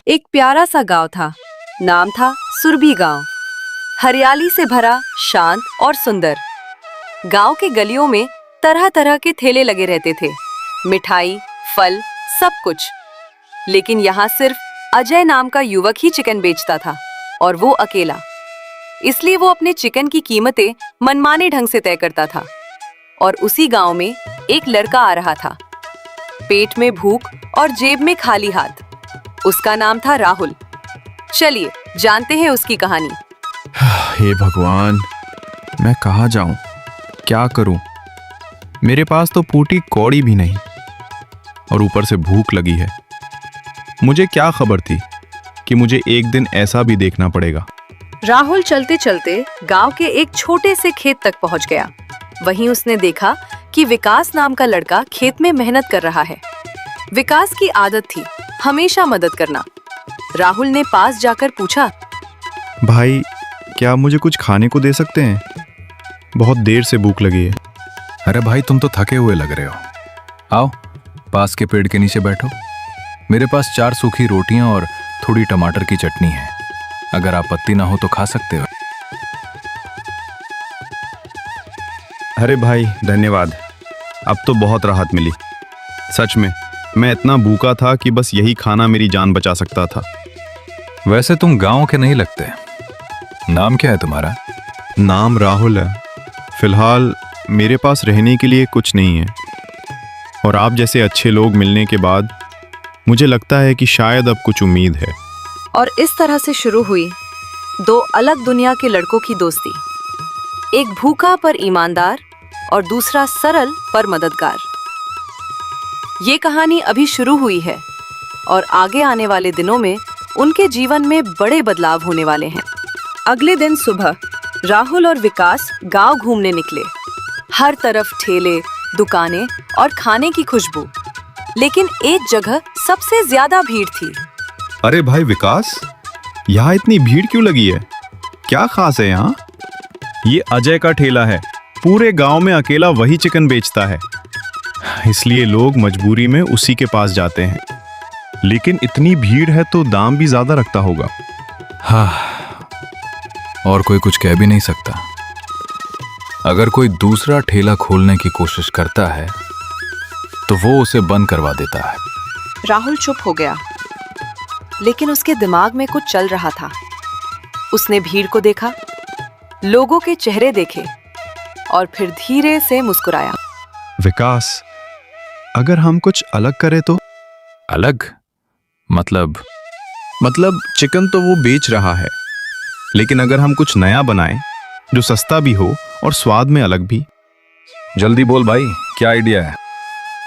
एक प्यारा सा गांव था। नाम था सुरभि गांव। हरियाली से भरा, शांत और सुंदर। गांव के गलियों में तरह तरह के ठेले लगे रहते थे, मिठाई, फल, सब कुछ। लेकिन यहाँ सिर्फ अजय नाम का युवक ही चिकन बेचता था, और वो अकेला। इसलिए वो अपने चिकन की कीमतें मनमाने ढंग से तय करता था। और उसी गांव में एक लड़का आ रहा था, पेट में भूख और जेब में खाली हाथ। उसका नाम था राहुल। चलिए जानते हैं उसकी कहानी। हे भगवान, मैं कहाँ जाऊं, क्या करूं? मेरे पास तो फूटी कौड़ी भी नहीं, और ऊपर से भूख लगी है। मुझे क्या खबर थी कि मुझे एक दिन ऐसा भी देखना पड़ेगा। राहुल चलते चलते गांव के एक छोटे से खेत तक पहुंच गया। वहीं उसने देखा कि विकास नाम का लड़का खेत में मेहनत कर रहा है। विकास की आदत थी हमेशा मदद करना। राहुल ने पास जाकर पूछा, भाई, क्या मुझे कुछ खाने को दे सकते हैं? बहुत देर से भूख लगी है। अरे भाई, तुम तो थके हुए लग रहे हो। आओ, पास के पेड़ के नीचे बैठो। मेरे पास 4 सूखी रोटियां और थोड़ी टमाटर की चटनी है। अगर आपत्ति ना हो तो खा सकते हो। अरे भाई, धन्यवाद। अब तो बहुत राहत मिली। सच में मैं इतना भूखा था कि बस यही खाना मेरी जान बचा सकता था। वैसे तुम गांव के नहीं लगते। नाम क्या है तुम्हारा? नाम राहुल है। फिलहाल मेरे पास रहने के लिए कुछ नहीं है, और आप जैसे अच्छे लोग मिलने के बाद मुझे लगता है कि शायद अब कुछ उम्मीद है। और इस तरह से शुरू हुई 2 अलग दुनिया के लड़कों की दोस्ती। एक भूखा पर ईमानदार और दूसरा सरल पर मददगार। ये कहानी अभी शुरू हुई है, और आगे आने वाले दिनों में उनके जीवन में बड़े बदलाव होने वाले हैं। अगले दिन सुबह राहुल और विकास गांव घूमने निकले। हर तरफ ठेले, दुकानें और खाने की खुशबू। लेकिन एक जगह सबसे ज्यादा भीड़ थी। अरे भाई विकास, यहाँ इतनी भीड़ क्यों लगी है? क्या खास है यहाँ? ये अजय का ठेला है। पूरे गांव में अकेला वही चिकन बेचता है, इसलिए लोग मजबूरी में उसी के पास जाते हैं। लेकिन इतनी भीड़ है तो दाम भी ज्यादा रखता होगा। हाँ, और कोई कुछ कह भी नहीं सकता। अगर कोई दूसरा ठेला खोलने की कोशिश करता है तो वो उसे बंद करवा देता है। राहुल चुप हो गया, लेकिन उसके दिमाग में कुछ चल रहा था। उसने भीड़ को देखा, लोगों के चेहरे देखे, और फिर धीरे से मुस्कुराया। विकास, अगर हम कुछ अलग करें तो? अलग? मतलब चिकन तो वो बेच रहा है, लेकिन अगर हम कुछ नया बनाएं जो सस्ता भी हो और स्वाद में अलग भी। जल्दी बोल भाई, क्या आइडिया है?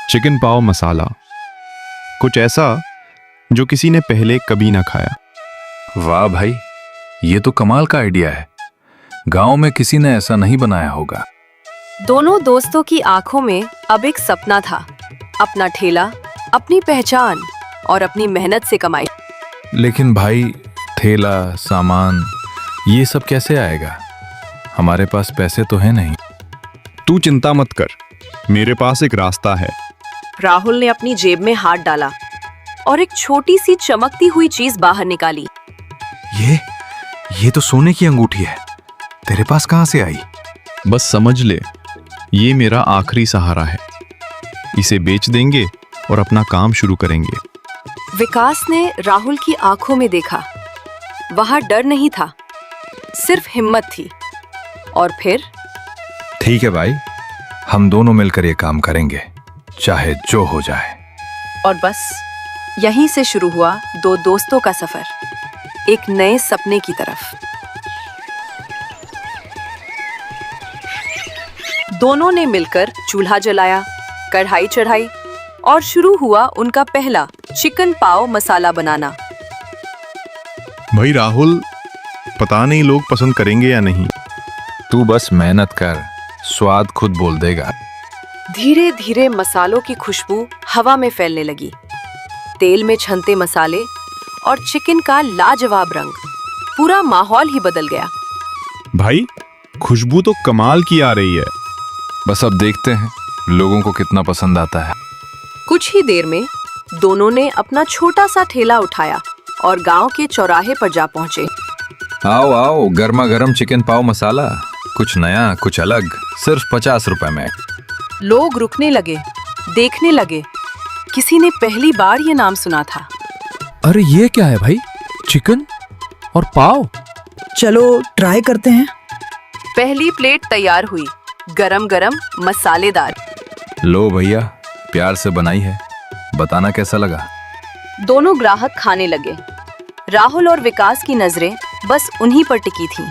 चिकन पाव मसाला, कुछ ऐसा जो किसी ने पहले कभी ना खाया। वाह भाई, ये तो कमाल का आइडिया है। गांव में किसी ने ऐसा नहीं बनाया होगा। दोनों दोस्तों की आंखों में अब एक सपना था। अपना ठेला, अपनी पहचान और अपनी मेहनत से कमाई। लेकिन भाई, ठेला, सामान, ये सब कैसे आएगा? हमारे पास पैसे तो है नहीं। तू चिंता मत कर, मेरे पास एक रास्ता है। राहुल ने अपनी जेब में हाथ डाला और एक छोटी सी चमकती हुई चीज बाहर निकाली। ये तो सोने की अंगूठी है। तेरे पास कहां से आई? बस समझ ले, ये मेरा आखिरी सहारा है। इसे बेच देंगे और अपना काम शुरू करेंगे। विकास ने राहुल की आंखों में देखा। वहां डर नहीं था, सिर्फ हिम्मत थी। और फिर? ठीक है भाई, हम दोनों मिलकर ये काम करेंगे, चाहे जो हो जाए। और बस यहीं से शुरू हुआ 2 दोस्तों का सफर, एक नए सपने की तरफ। दोनों ने मिलकर चूल्हा जलाया, कढ़ाई चढ़ाई, और शुरू हुआ उनका पहला चिकन पाव मसाला बनाना। भाई राहुल, पता नहीं लोग पसंद करेंगे या नहीं। तू बस मेहनत कर, स्वाद खुद बोल देगा। धीरे धीरे मसालों की खुशबू हवा में फैलने लगी। तेल में छनते मसाले और चिकन का लाजवाब रंग, पूरा माहौल ही बदल गया। भाई, खुशबू तो कमाल की आ रही है। बस अब देखते हैं लोगों को कितना पसंद आता है। कुछ ही देर में दोनों ने अपना छोटा सा ठेला उठाया और गांव के चौराहे पर जा पहुंचे। आओ आओ, गर्मा गर्म चिकन पाव मसाला, कुछ नया कुछ अलग, सिर्फ 50 रुपए में। लोग रुकने लगे, देखने लगे। किसी ने पहली बार ये नाम सुना था। अरे ये क्या है भाई, चिकन और पाव? चलो ट्राई करते हैं। पहली प्लेट तैयार हुई, गरम गरम मसालेदार। लो भैया, प्यार से बनाई है, बताना कैसा लगा। दोनों ग्राहक खाने लगे। राहुल और विकास की नजरें बस उन्हीं पर टिकी थीं।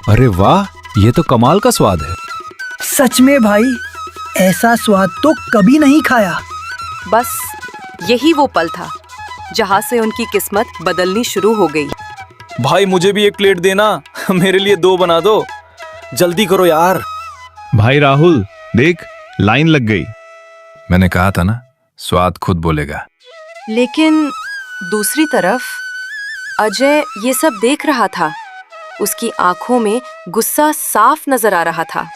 अरे वाह, ये तो कमाल का स्वाद है। सच में भाई, ऐसा स्वाद तो कभी नहीं खाया। बस यही वो पल था जहां से उनकी किस्मत बदलनी शुरू हो गई। भाई मुझे भी एक प्लेट देना, मेरे लिए 2 बना दो, जल्दी करो यार। भाई राहुल, देख लाइन लग गई। मैंने कहा था ना, स्वाद खुद बोलेगा। लेकिन दूसरी तरफ अजय ये सब देख रहा था। उसकी आंखों में गुस्सा साफ नजर आ रहा था।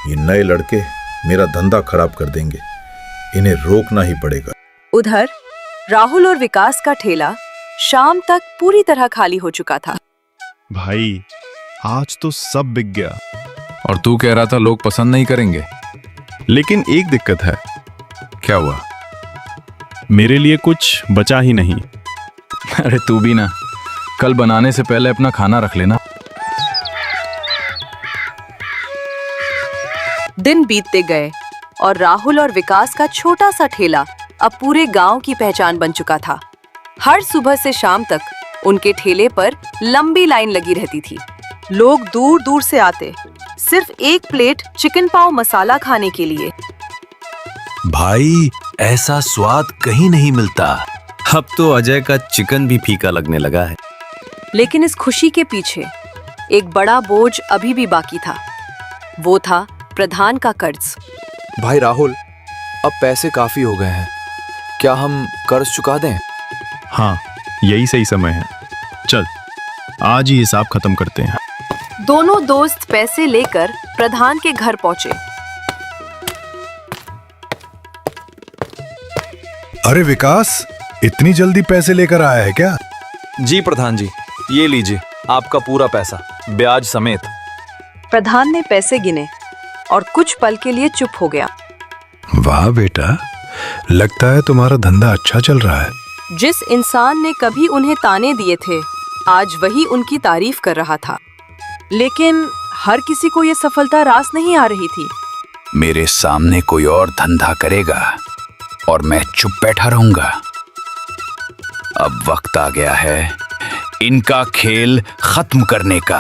ये नए लड़के मेरा धंधा खराब कर देंगे, इन्हें रोकना ही पड़ेगा। उधर राहुल और विकास का ठेला शाम तक पूरी तरह खाली हो चुका था। भाई आज तो सब बिक गया। और तू कह रहा था लोग पसंद नहीं करेंगे। लेकिन एक दिक्कत है, क्या हुआ? मेरे लिए कुछ बचा ही नहीं। अरे तू भी ना, कल बनाने से पहले अपना खाना रख लेना। दिन बीतते गए और राहुल और विकास का छोटा सा ठेला अब पूरे गांव की पहचान बन चुका था। हर सुबह से शाम तक उनके ठेले पर लंबी लाइन लगी रहती थी। लोग दूर दूर से आते, सिर्फ एक प्लेट चिकन पाव मसाला खाने के लिए। भाई ऐसा स्वाद कहीं नहीं मिलता। अब तो अजय का चिकन भी फीका लगने लगा है। लेकिन इस खुशी के पीछे एक बड़ा बोझ अभी भी बाकी था। वो था प्रधान का कर्ज। भाई राहुल, अब पैसे काफी हो गए हैं, क्या हम कर्ज चुका दें? हाँ, यही सही समय है। चल आज ही हिसाब खत्म करते हैं। दोनों दोस्त पैसे लेकर प्रधान के घर पहुंचे। अरे विकास, इतनी जल्दी पैसे लेकर आया है क्या? जी प्रधान जी, ये लीजिए आपका पूरा पैसा, ब्याज समेत। प्रधान ने पैसे गिने और कुछ पल के लिए चुप हो गया। वाह बेटा, लगता है तुम्हारा धंधा अच्छा चल रहा है। जिस इंसान ने कभी उन्हें ताने दिए थे, आज वही उनकी तारीफ कर रहा था। लेकिन हर किसी को यह सफलता रास नहीं आ रही थी। मेरे सामने कोई और धंधा करेगा और मैं चुप बैठा रहूंगा। अब वक्त आ गया है इनका खेल खत्म करने का।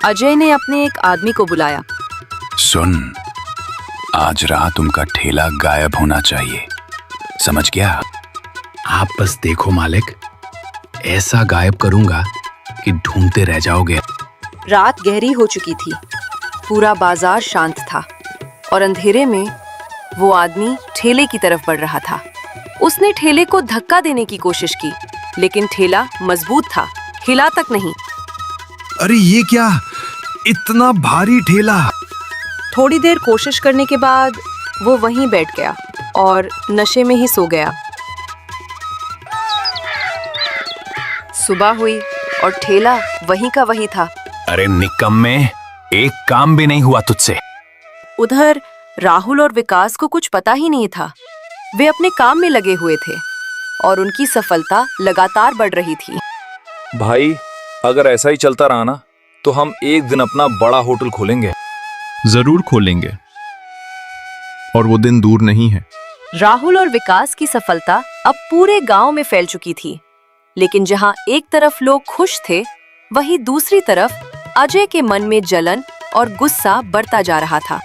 अजय ने अपने एक आदमी को बुलाया। सुन, आज रात उनका ठेला गायब होना चाहिए, समझ गया? आप बस देखो मालिक, ऐसा गायब करूंगा कि ढूंढते रह जाओगे। रात गहरी हो चुकी थी, पूरा बाजार शांत था और अंधेरे में वो आदमी ठेले की तरफ बढ़ रहा था। उसने ठेले को धक्का देने की कोशिश की, लेकिन ठेला मजबूत था, हिला तक नहीं। अरे ये क्या, इतना भारी ठेला! थोड़ी देर कोशिश करने के बाद वो वहीं बैठ गया और नशे में ही सो गया। सुबह हुई और ठेला वहीं का वहीं था। अरे निकम्मे, एक काम भी नहीं हुआ तुझसे। उधर राहुल और विकास को कुछ पता ही नहीं था। वे अपने काम में लगे हुए थे और उनकी सफलता लगातार बढ़ रही थी। भाई अगर ऐसा ही चलता रहा ना, तो हम एक दिन अपना बड़ा होटल खोलेंगे। जरूर खोलेंगे, और वो दिन दूर नहीं है। राहुल और विकास की सफलता अब पूरे गांव में फैल चुकी थी। लेकिन जहां एक तरफ लोग खुश थे, वहीं दूसरी तरफ अजय के मन में जलन और गुस्सा बढ़ता जा रहा था।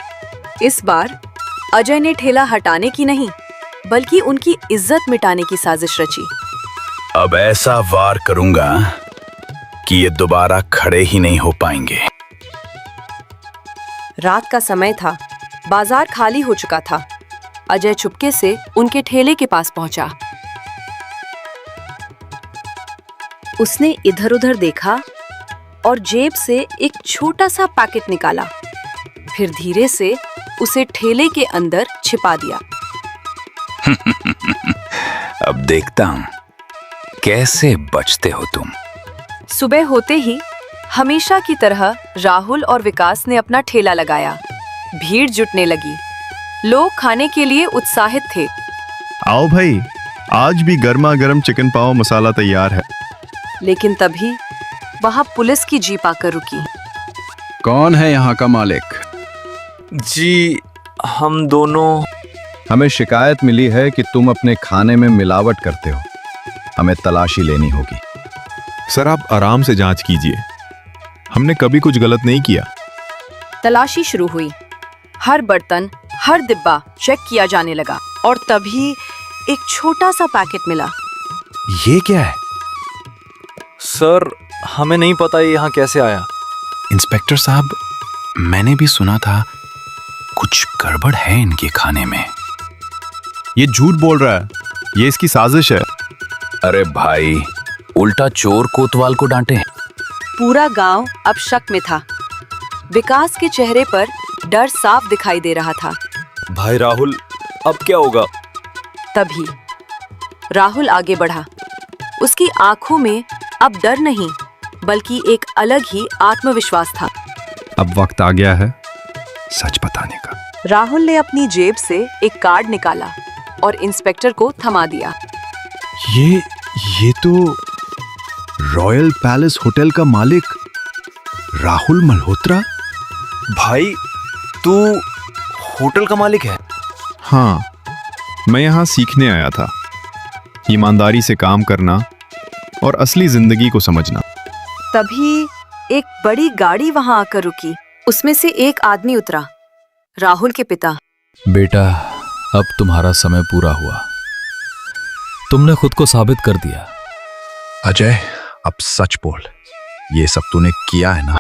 इस बार अजय ने ठेला हटाने की नहीं, बल्कि उनकी इज्जत मिटाने की साजिश रची। अब ऐसा वार करूंगा कि ये दोबारा खड़े ही नहीं हो पाएंगे। रात का समय था, बाजार खाली हो चुका था। अजय चुपके से उनके ठेले के पास पहुंचा। उसने इधर-उधर देखा और जेब से एक छोटा सा पैकेट निकाला, फिर धीरे से उसे ठेले के अंदर छिपा दिया। अब देखता हूं कैसे बचते हो तुम? सुबह होते ही हमेशा की तरह राहुल और विकास ने अपना ठेला लगाया। भीड़ जुटने लगी। लोग खाने के लिए उत्साहित थे। आओ भाई, आज भी गर्मा गर्म चिकन पाव मसाला तैयार है। लेकिन तभी वहां पुलिस की जीप आकर रुकी। कौन है यहाँ का मालिक? जी, हम दोनों। हमें शिकायत मिली है कि तुम अपने खाने में मिलावट करते हो। हमें तलाशी लेनी होगी। सर, आप आराम से जांच कीजिए। हमने कभी कुछ गलत नहीं किया। तलाशी शुरू हुई। हर बर्तन, हर डिब्बा चेक किया जाने लगा और तभी एक छोटा सा पैकेट मिला। ये क्या है? सर, हमें नहीं पता ये यहाँ कैसे आया। इंस्पेक्टर साहब, मैंने भी सुना था कुछ गड़बड़ है इनके खाने में। ये झूठ बोल रहा है। ये इसकी साजिश है। अरे भाई, उल्टा चोर कोतवाल को डांटे। पूरा गांव अब शक में था। विकास के चेहरे पर डर साफ दिखाई दे रहा था। भाई राहुल, अब क्या होगा? तभी राहुल आगे बढ़ा। उसकी आंखों में अब डर नहीं, बल्कि एक अलग ही आत्मविश्वास था। अब वक्त आ गया है सच बताने का। राहुल ने अपनी जेब से एक कार्ड निकाला और इंस्पेक्टर को थमा दिया। ये तो रॉयल पैलेस होटल का मालिक राहुल मल्होत्रा। भाई, तू होटल का मालिक है? हाँ, मैं यहाँ सीखने आया था। ईमानदारी से काम करना और असली जिंदगी को समझना। तभी एक बड़ी गाड़ी वहां आकर रुकी। उसमें से एक आदमी उतरा। राहुल के पिता। बेटा, अब तुम्हारा समय पूरा हुआ। तुमने खुद को साबित कर दिया। अजय, अब सच बोल, ये सब तूने किया है ना?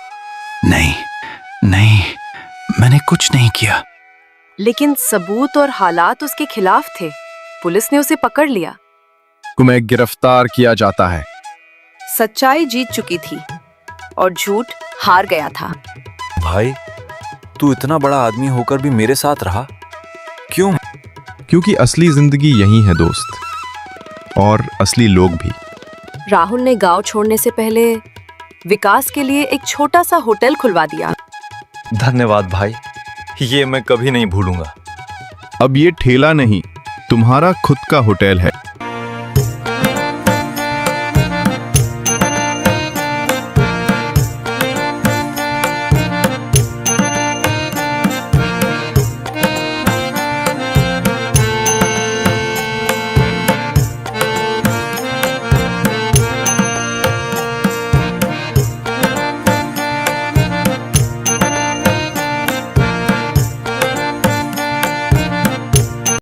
नहीं नहीं, मैंने कुछ नहीं किया। लेकिन सबूत और हालात उसके खिलाफ थे। पुलिस ने उसे पकड़ लिया। तुम्हें गिरफ्तार किया जाता है। सच्चाई जीत चुकी थी और झूठ हार गया था। भाई, तू इतना बड़ा आदमी होकर भी मेरे साथ रहा, क्यों? क्योंकि असली जिंदगी यही है दोस्त, और असली लोग भी। राहुल ने गांव छोड़ने से पहले विकास के लिए एक छोटा सा होटल खुलवा दिया। धन्यवाद भाई, ये मैं कभी नहीं भूलूंगा। अब ये ठेला नहीं, तुम्हारा खुद का होटल है।